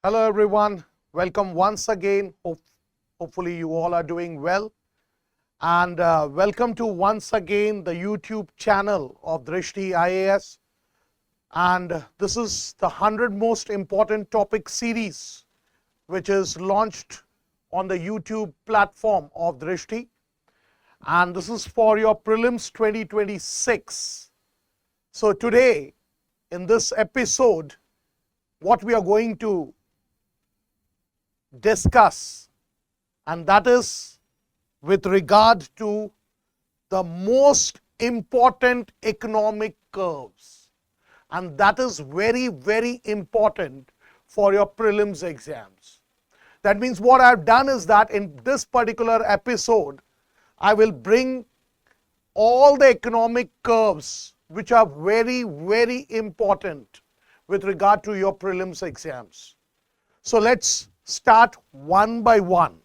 Hello everyone, welcome once again. Hopefully you all are doing well, and welcome to once again the YouTube channel of Drishti IAS, and this is the 100 most important topic series which is launched on the YouTube platform of Drishti, and this is for your prelims 2026. So today in this episode what we are going to discuss, and that is with regard to the most important economic curves, and that is very important for your prelims exams. That means what I've done is that in this particular episode I will bring all the economic curves which are very important with regard to your prelims exams. So let's start one by one.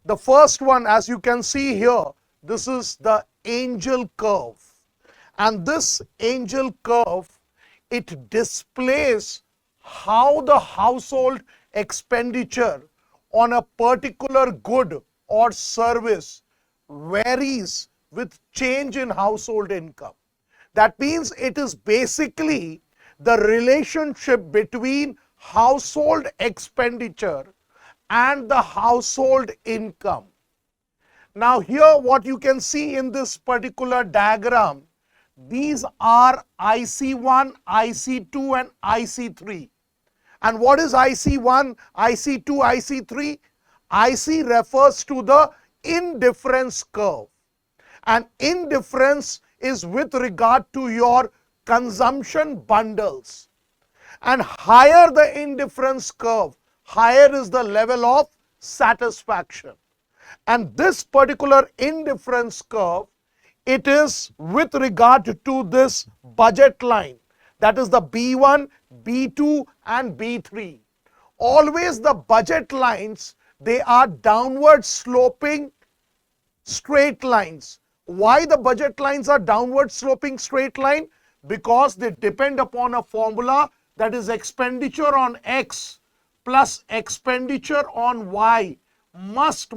The first one, as you can see here, this is the Engel curve, and this Engel curve, it displays how the household expenditure on a particular good or service varies with change in household income. That means it is basically the relationship between household expenditure and the household income. Now here what you can see in this particular diagram, these are IC1, IC2 and IC3. And what is IC1, IC2, IC3? IC refers to the indifference curve, and indifference is with regard to your consumption bundles. And higher the indifference curve, higher is the level of satisfaction. And this particular indifference curve, it is with regard to this budget line, that is the B1, B2 and B3. Always the budget lines, they are downward sloping straight lines. Why the budget lines are downward sloping straight line? Because they depend upon a formula, that is expenditure on X plus expenditure on Y must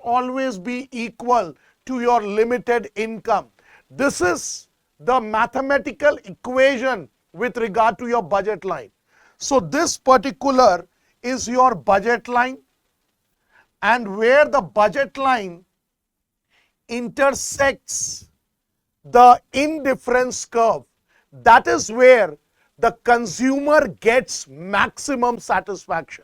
always be equal to your limited income. This is the mathematical equation with regard to your budget line. So this particular is your budget line, and where the budget line intersects the indifference curve, that is where the consumer gets maximum satisfaction.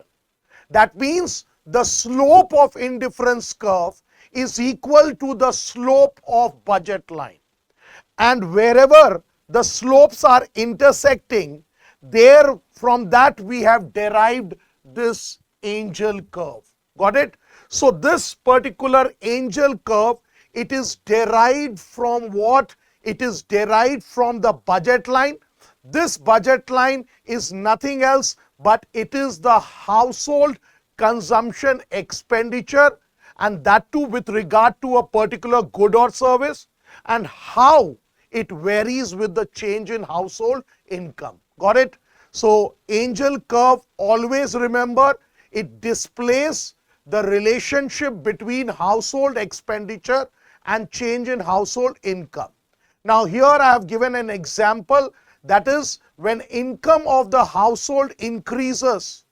That means the slope of indifference curve is equal to the slope of budget line. And wherever the slopes are intersecting, there from that we have derived this Engel curve. Got it? So this particular Engel curve, it is derived from what? It is derived from the budget line. This budget line is nothing else but it is the household consumption expenditure, and that too with regard to a particular good or service, and how it varies with the change in household income. Got it? So Engel curve, always remember, it displays the relationship between household expenditure and change in household income. Now here I have given an example, that is when income of the household increases,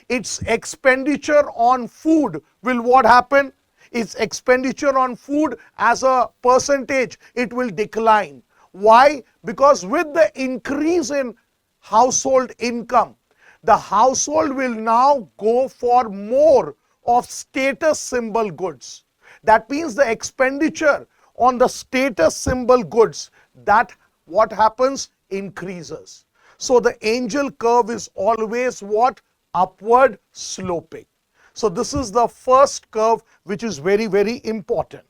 its expenditure on food will what happen? Its expenditure on food as a percentage, it will decline. Why? Because with the increase in household income, the household will now go for more of status symbol goods. That means the expenditure on the status symbol goods, that what happens? Increases. So the Engel curve is always what? Upward sloping. So this is the first curve which is very important.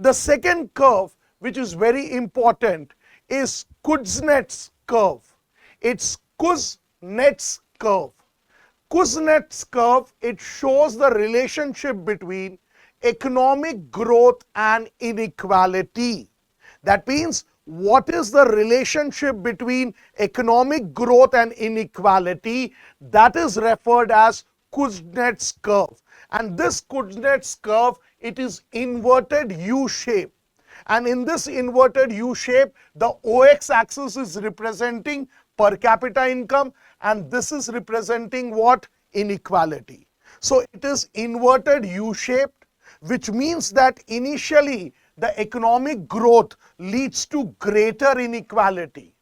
The second curve which is very important is Kuznets curve. It's Kuznets curve. Kuznets curve, it shows the relationship between economic growth and inequality. That means what is the relationship between economic growth and inequality, that is referred as Kuznets curve. And this Kuznets curve, it is inverted U shape. And in this inverted U shape, the OX axis is representing per capita income, and this is representing what? Inequality. So it is inverted U shaped, which means that initially the economic growth leads to greater inequality.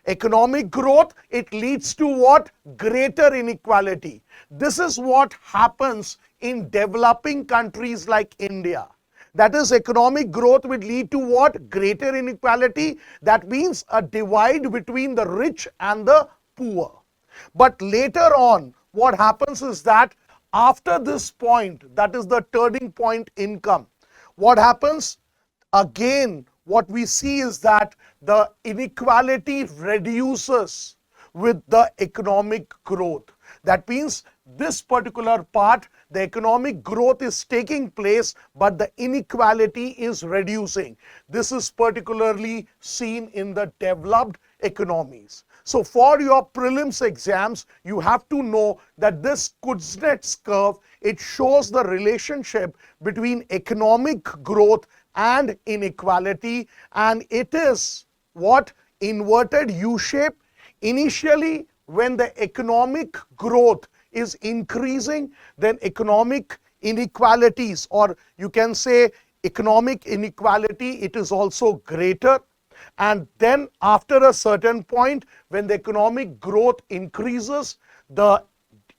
Economic growth, it leads to what? Greater inequality. This is what happens in developing countries like India. That is, economic growth will lead to what? Greater inequality. That means a divide between the rich and the poor. But later on, what happens is that after this point, that is the turning point income, what happens? Again, what we see is that the inequality reduces with the economic growth. That means this particular part, the economic growth is taking place, but the inequality is reducing. This is particularly seen in the developed economies. So for your prelims exams, you have to know that this Kuznets curve, it shows the relationship between economic growth and inequality, and it is what? Inverted U shape. Initially, when the economic growth is increasing, then economic inequalities, or you can say economic inequality, it is also greater. And then after a certain point, when the economic growth increases, the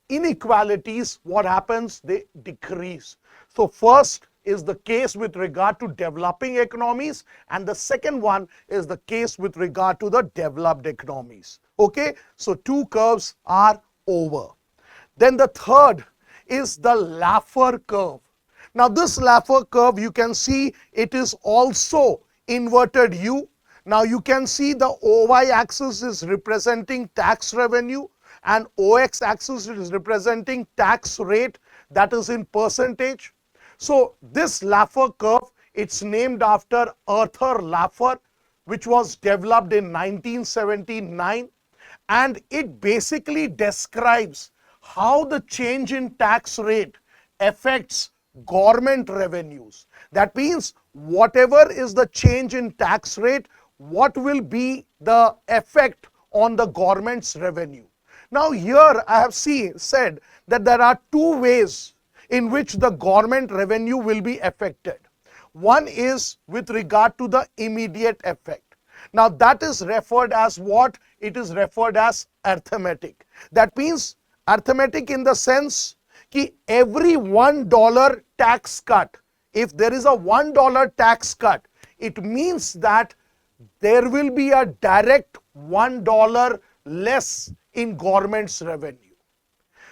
inequalities, what happens? They decrease. So first is the case with regard to developing economies, and the second one is the case with regard to the developed economies. Okay, so two curves are over. Then the third is the Laffer curve. Now this Laffer curve, you can see it is also inverted U. Now you can see the OY axis is representing tax revenue and OX axis is representing tax rate, that is in percentage. So this Laffer curve, it's named after Arthur Laffer, which was developed in 1979, and it basically describes how the change in tax rate affects government revenues. That means whatever is the change in tax rate, what will be the effect on the government's revenue. Now here I have said that there are two ways in which the government revenue will be affected. One is with regard to the immediate effect. Now that is referred as what? It is referred as arithmetic. That means arithmetic in the sense कि every $1 tax cut, if there is a $1 tax cut, it means that there will be a direct $1 less in government's revenue.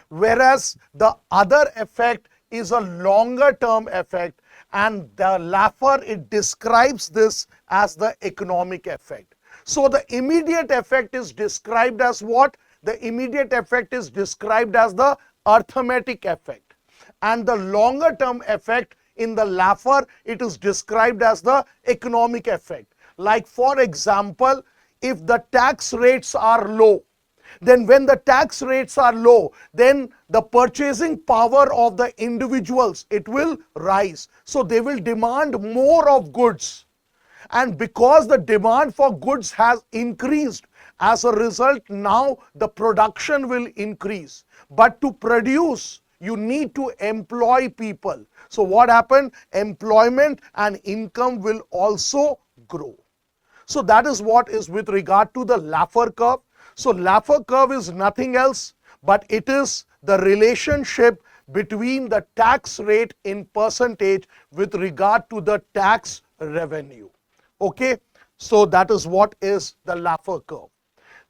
Whereas the other effect is a longer term effect, and the Laffer, it describes this as the economic effect. So the immediate effect is described as what? The immediate effect is described as the arithmetic effect, and the longer term effect in the Laffer, it is described as the economic effect. Like for example, if the tax rates are low, then when the tax rates are low, then the purchasing power of the individuals, it will rise. So they will demand more of goods. And because the demand for goods has increased, as a result, now the production will increase. But to produce, you need to employ people. So what happened? Employment and income will also grow. So that is what is with regard to the Laffer curve. So Laffer curve is nothing else, but it is the relationship between the tax rate in percentage with regard to the tax revenue. Okay, so that is what is the Laffer curve.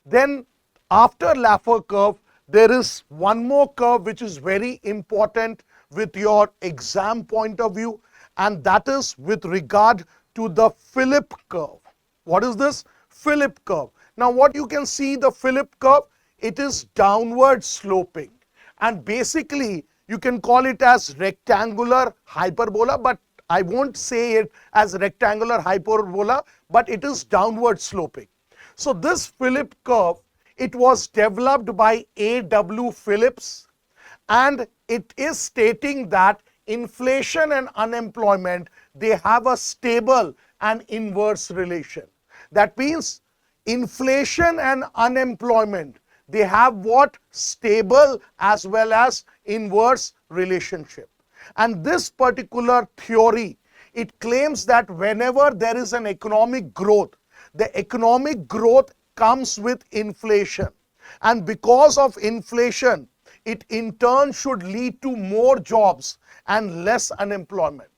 Then after Laffer curve, there is one more curve which is very important with your exam point of view, and that is with regard to the Phillips curve. What is this? Phillips curve. Now what you can see, the Phillips curve, it is downward sloping, and basically you can call it as rectangular hyperbola, but I won't say it as rectangular hyperbola, but it is downward sloping. So this Phillips curve, it was developed by A.W. Phillips, and it is stating that inflation and unemployment, they have a stable and inverse relation. That means inflation and unemployment, they have what? Stable as well as inverse relationship. And this particular theory, it claims that whenever there is an economic growth, the economic growth comes with inflation. And because of inflation, it in turn should lead to more jobs and less unemployment.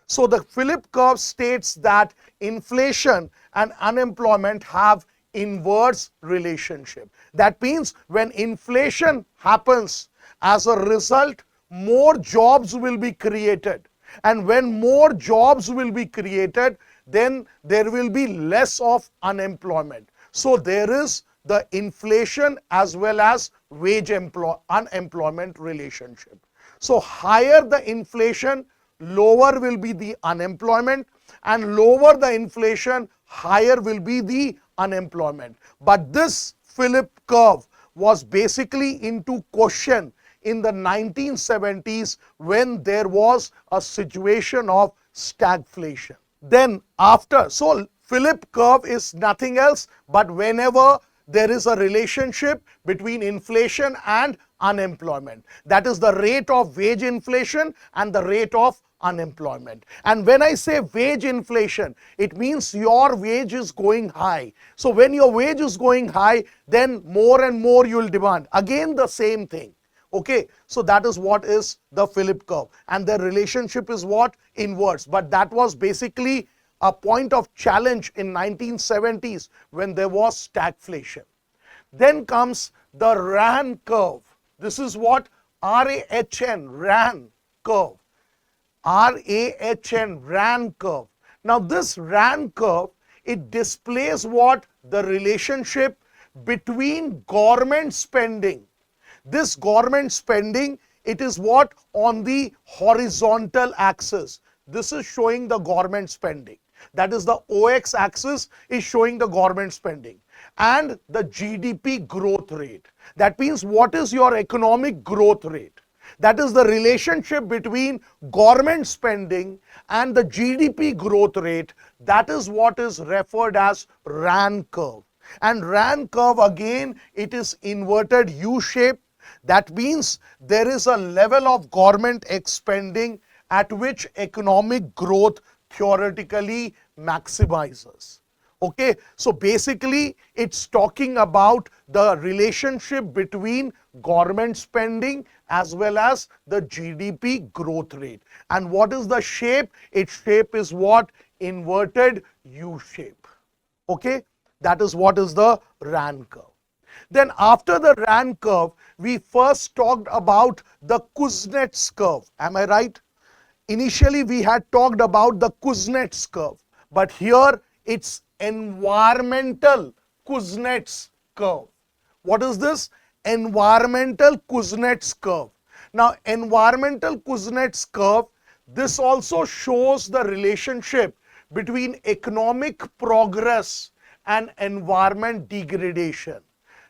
So the Phillips curve states that inflation and unemployment have inverse relationship. That means when inflation happens, as a result, more jobs will be created. And when more jobs will be created, then there will be less of unemployment. So there is the inflation as well as wage unemployment relationship. So higher the inflation, lower will be the unemployment, and lower the inflation, higher will be the unemployment. But this Phillips curve was basically into question in the 1970s when there was a situation of stagflation. Then after, so Phillips curve is nothing else but whenever there is a relationship between inflation and unemployment. That is the rate of wage inflation and the rate of unemployment. And when I say wage inflation, it means your wage is going high. So when your wage is going high, then more and more you will demand. Again the same thing. Okay, so that is what is the Phillips curve, and the relationship is what? Inverse. But that was basically a point of challenge in 1970s when there was stagflation. Then comes the Rahn curve. This is what? R-A-H-N, Rahn curve. R-A-H-N, Rahn curve. Now this Rahn curve, it displays what? The relationship between government spending. This government spending, it is what? On the horizontal axis. This is showing the government spending. That is the OX axis is showing the government spending. And the GDP growth rate. That means what is your economic growth rate? That is the relationship between government spending and the GDP growth rate. That is what is referred as Rahn curve. And Rahn curve, again, it is inverted U shape. That means there is a level of government expending at which economic growth theoretically maximizes. Okay, so basically it's talking about the relationship between government spending as well as the GDP growth rate. And what is the shape? Its shape is what? Inverted U shape. Okay, that is what is the Rahn curve. Then after the Rahn curve, we first talked about the Kuznets curve. Am I right? Initially, we had talked about the Kuznets curve, but here it's environmental Kuznets curve. What is this? Environmental Kuznets curve. Now, environmental Kuznets curve, this also shows the relationship between economic progress and environment degradation.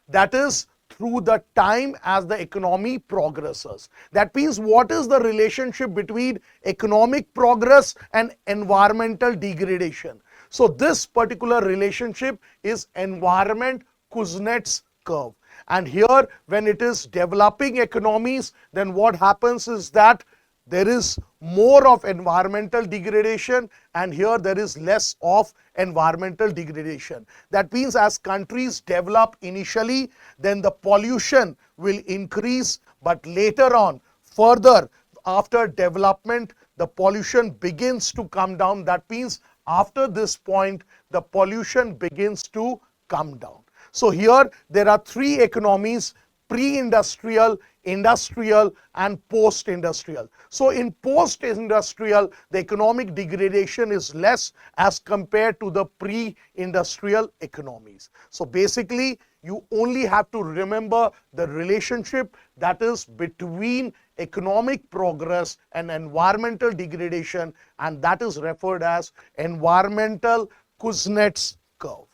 That is through the time as the economy progresses. That means what is the relationship between economic progress and environmental degradation? So this particular relationship is environment Kuznets curve. And here when it is developing economies, then what happens is that there is more of environmental degradation, and here there is less of environmental degradation. That means as countries develop initially, then the pollution will increase, but later on, further after development, the pollution begins to come down. That means after this point, the pollution begins to come down. So here there are three economies: pre-industrial, industrial and post-industrial. So in post-industrial, the economic degradation is less as compared to the pre-industrial economies. So basically you only have to remember the relationship that is between economic progress and environmental degradation, and that is referred as environmental Kuznets curve.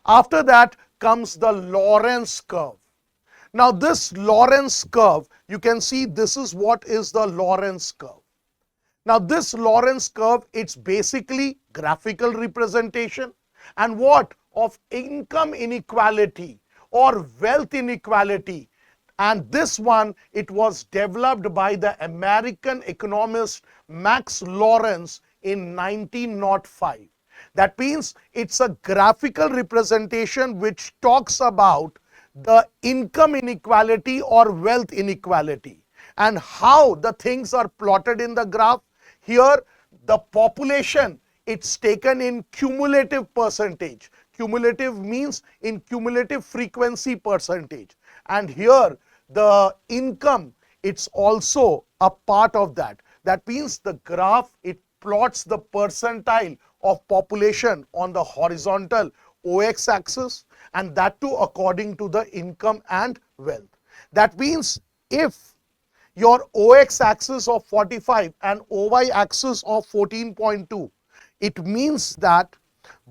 After that comes the Lorenz curve. Now this Lorenz curve, you can see this is what is the Lorenz curve. Now this Lorenz curve, it's basically graphical representation and what? Of income inequality or wealth inequality. And this one, it was developed by the American economist Max Lorenz in 1905. That means it's a graphical representation which talks about the income inequality or wealth inequality and how the things are plotted in the graph. Here the population, it's taken in cumulative percentage. Cumulative means in cumulative frequency percentage. And here the income, it's also a part of that. That means the graph, it plots the percentile of population on the horizontal OX axis, and that too according to the income and wealth. That means if your OX axis of 45 and OY axis of 14.2, it means that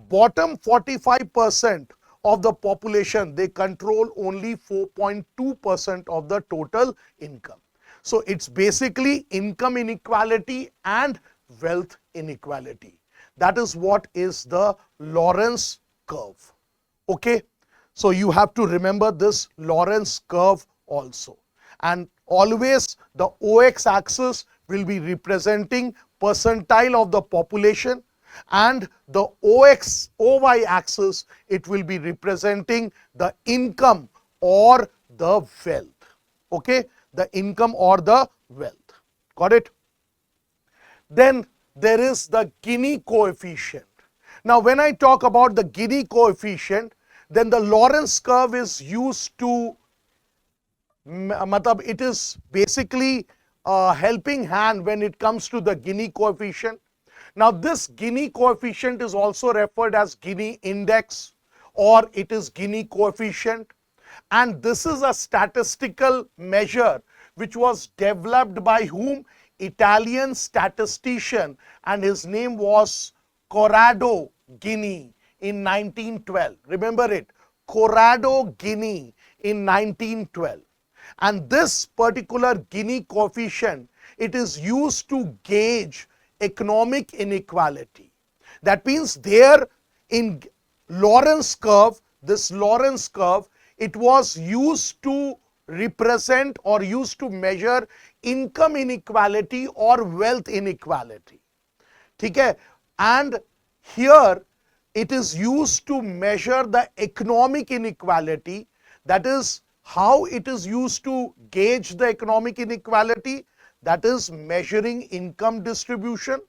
bottom 45% of the population, they control only 4.2% of the total income. So it's basically income inequality and wealth inequality. That is what is the Lorenz curve. Okay, so you have to remember this Lorenz curve also. And always the OX axis will be representing percentile of the population, and the OY axis, it will be representing the income or the wealth. Okay, the income or the wealth. Got it? Then there is the Gini coefficient. Now when I talk about the Gini coefficient, then the Lorenz curve is used to, it is basically a helping hand when it comes to the Gini coefficient. Now this Gini coefficient is also referred as Gini index, or it is Gini coefficient, and this is a statistical measure which was developed by whom? Italian statistician, and his name was Corrado Gini in 1912. Remember it, Corrado Gini in 1912. And this particular Gini coefficient, it is used to gauge economic inequality. That means there in Lorenz curve, this Lorenz curve, it was used to represent or used to measure income inequality or wealth inequality. Okay? And here it is used to measure the economic inequality. That is how it is used to gauge the economic inequality. That is measuring income distribution,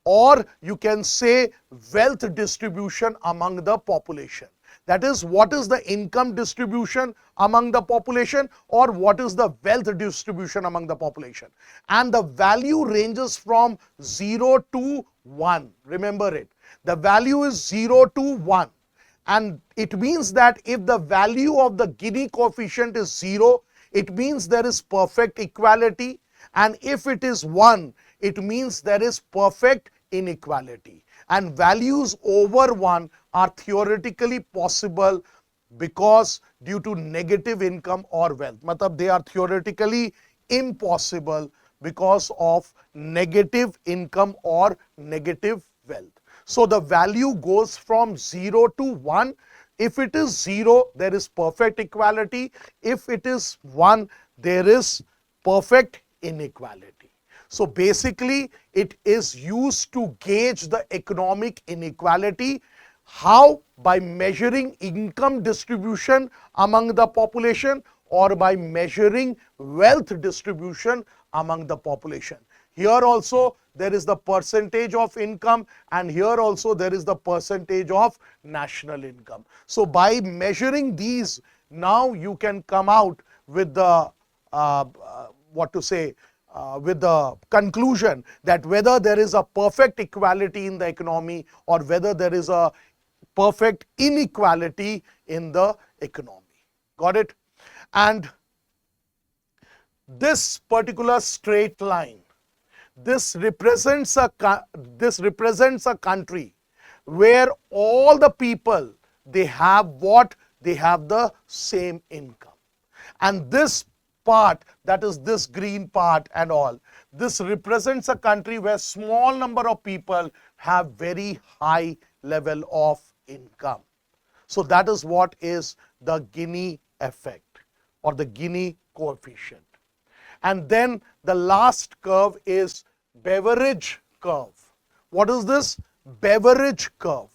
or you can say wealth distribution among the population. That is, what is the income distribution among the population, or what is the wealth distribution among the population. And the value ranges from 0 to 1. Remember it. The value is 0 to 1. And it means that if the value of the Gini coefficient is 0, it means there is perfect equality. And if it is 1, it means there is perfect inequality. And values over 1 are theoretically possible because due to negative income or wealth. Matlab they are theoretically impossible because of negative income or negative wealth. So the value goes from 0 to 1. If it is 0, there is perfect equality. If it is 1, there is perfect inequality. So basically it is used to gauge the economic inequality. How? By measuring income distribution among the population, or by measuring wealth distribution among the population. Here also there is the percentage of income, and here also there is the percentage of national income. So by measuring these, now you can come out with the with the conclusion that whether there is a perfect equality in the economy or whether there is a perfect inequality in the economy. Got it? And this particular straight line, this represents a country where all the people, they have what? They have the same income. And this part, that is this green part and all, this represents a country where small number of people have very high level of income. So that is what is the Gini effect or the Gini coefficient. And then the last curve is Beverage curve. What is this? Beverage curve.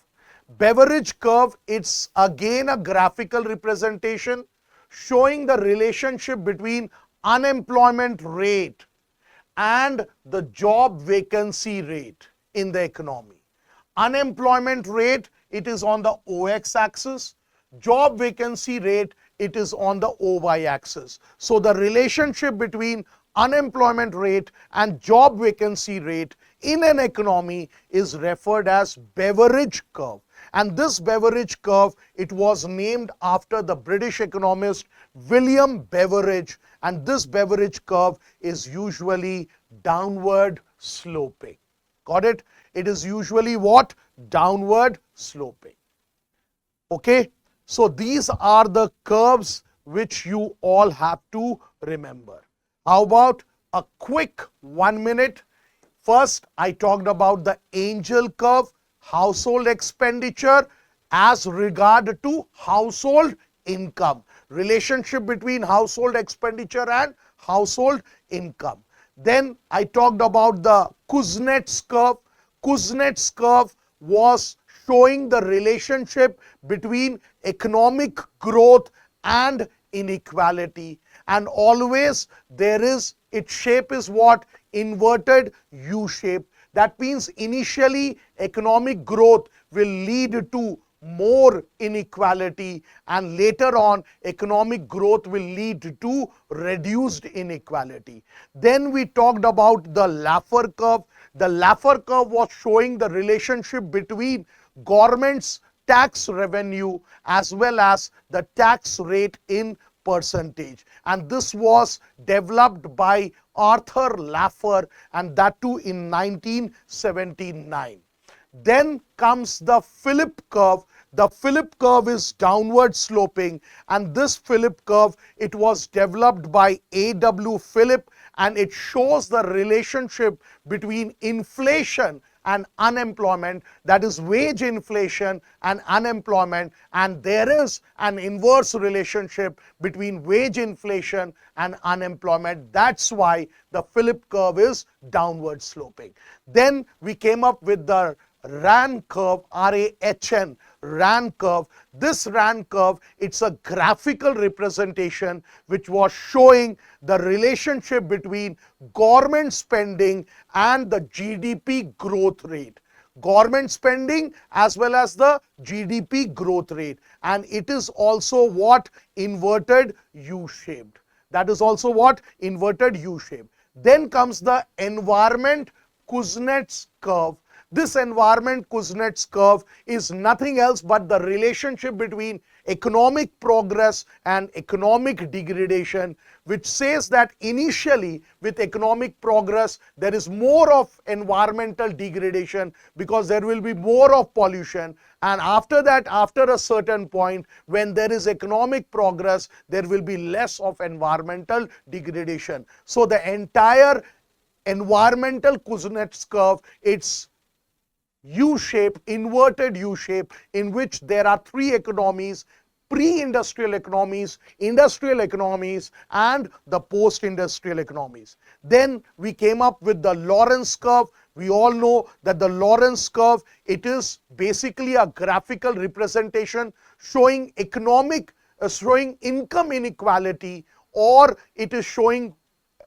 Beverage curve, it's again a graphical representation showing the relationship between unemployment rate and the job vacancy rate in the economy. Unemployment rate, it is on the OX axis. Job vacancy rate, it is on the OY axis. So the relationship between unemployment rate and job vacancy rate in an economy is referred as Beverage curve. And this Beverage curve, it was named after the British economist William Beveridge, and this Beverage curve is usually downward sloping. Got it? It is usually what? Downward sloping. Okay? So these are the curves which you all have to remember. How about a quick 1 minute? First, I talked about the Engel curve, household expenditure as regard to household income, relationship between household expenditure and household income. Then I talked about the Kuznets curve. Kuznets curve was showing the relationship between economic growth and inequality, and always there is, its shape is what? Inverted U shape. That means initially economic growth will lead to more inequality, and later on economic growth will lead to reduced inequality. Then we talked about the Laffer curve. The Laffer curve was showing the relationship between government's tax revenue as well as the tax rate in percentage, and this was developed by Arthur Laffer, and that too in 1979. Then comes the Phillips curve. The Phillips curve is downward sloping, and this Phillips curve, it was developed by A.W. Phillips, and it shows the relationship between inflation and unemployment, that is wage inflation and unemployment, and there is an inverse relationship between wage inflation and unemployment. That's why the Phillips curve is downward sloping. Then we came up with the Rahn curve, R-A-H-N, Rahn curve. This Rahn curve, it's a graphical representation which was showing the relationship between government spending and the GDP growth rate. Government spending as well as the GDP growth rate, and it is also what? Inverted U-shaped. That is also what? Inverted U-shaped. Then comes the environment Kuznets curve. This environment Kuznets curve is nothing else but the relationship between economic progress and economic degradation, which says that initially with economic progress there is more of environmental degradation because there will be more of pollution, and after that, after a certain point, when there is economic progress, there will be less of environmental degradation. So the entire environmental Kuznets curve, it's U-shape, inverted U-shape, in which there are three economies: pre-industrial economies, industrial economies, and the post-industrial economies. Then we came up with the Lorenz curve. We all know that the Lorenz curve, it is basically a graphical representation showing showing income inequality, or it is showing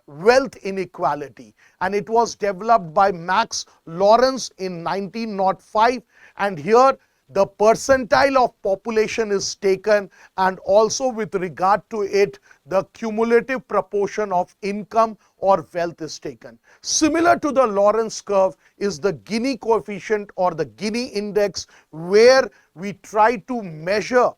wealth inequality, and it was developed by Max Lorenz in 1905. And here the percentile of population is taken, and also with regard to it the cumulative proportion of income or wealth is taken. Similar to the Lorenz curve is the Gini coefficient or the Gini index, where we try to measure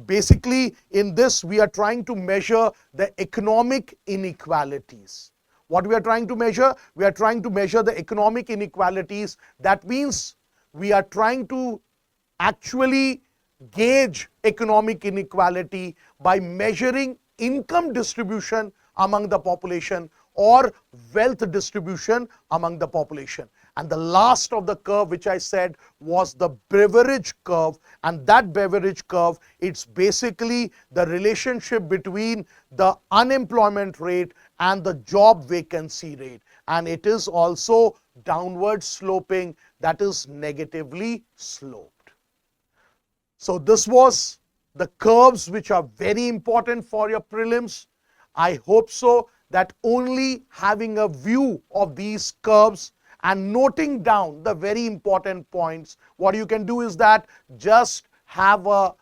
basically in this we are trying to measure the economic inequalities. What we are trying to measure? We are trying to measure the economic inequalities. That means we are trying to actually gauge economic inequality by measuring income distribution among the population or wealth distribution among the population. And the last of the curve which I said was the Beverage curve, and that Beverage curve, it's basically the relationship between the unemployment rate and the job vacancy rate, and it is also downward sloping, that is negatively sloped. So this was the curves which are very important for your prelims. I hope so that only having a view of these curves and noting down the very important points, what you can do is that just have a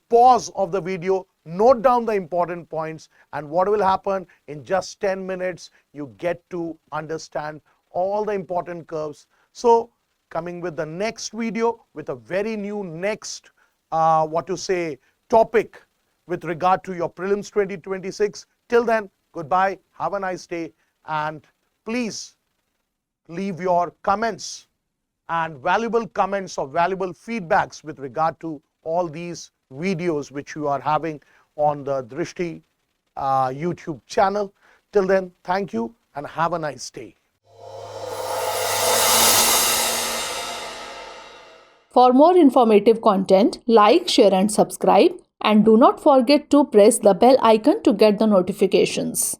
pause of the video, note down the important points, and what will happen in just 10 minutes, you get to understand all the important curves. So coming with the next video with a very new next topic with regard to your prelims 2026. Till then, goodbye, have a nice day, and please leave your comments and valuable comments or valuable feedbacks with regard to all these videos which you are having on the Drishti YouTube channel. Till then, thank you and have a nice day. For more informative content, like, share and subscribe, and do not forget to press the bell icon to get the notifications.